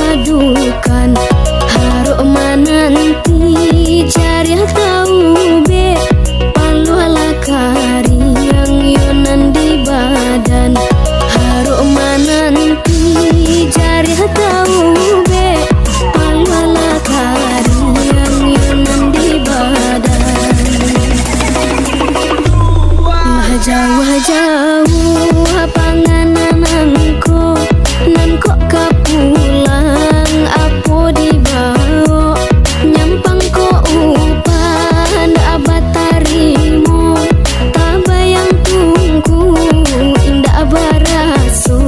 dikadukan haruk mananti jari tahu be palu ala kari yang yonan di badan haruk mananti jari tahu be palu ala kari yang yonan di badan jauh-jauh panganan nanko kapulang apo dibawa nyampang ko upan abatarimu tabayang tungku indah baraso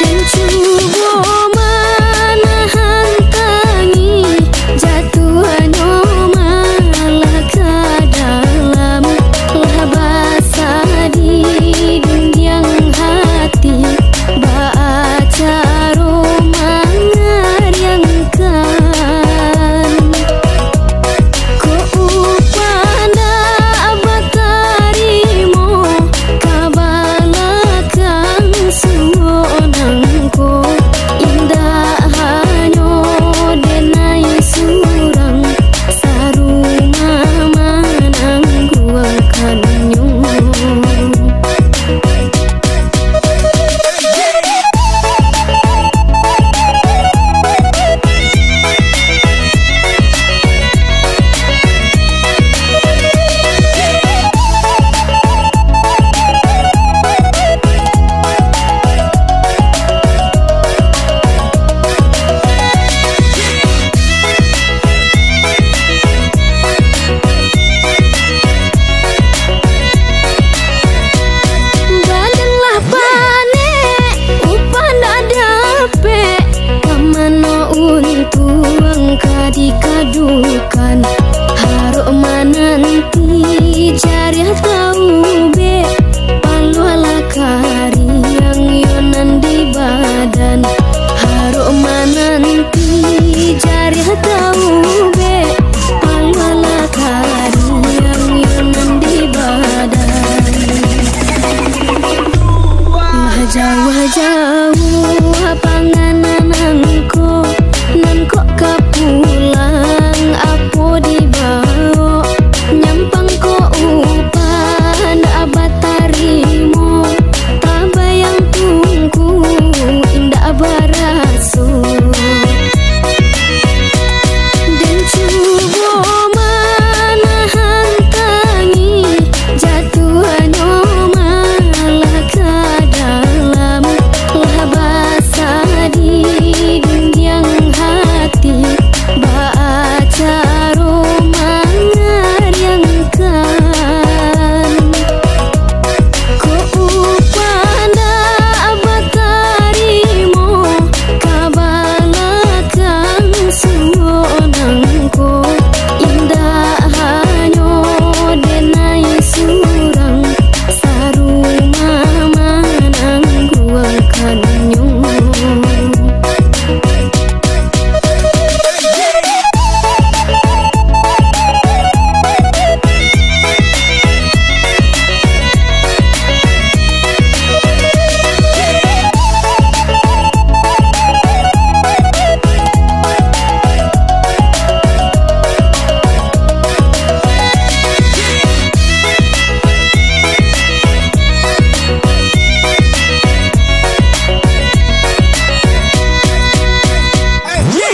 dan cubo manahan tangi jatuhannya malah ke dalam lah basah di dinding hati baca romangan yang kan ko upana abatarimu kabalakang suonangko indah hanyo denai surang saruma manangguang kanyo badanlah pane upanda dape pamano untuang kadikadukan haruk mananti jari tahu be palu ala kari yang yonan di badan haruk mananti jari tahu be palu ala kari yang yonan di badan jauh-jauh panganan nanko kapu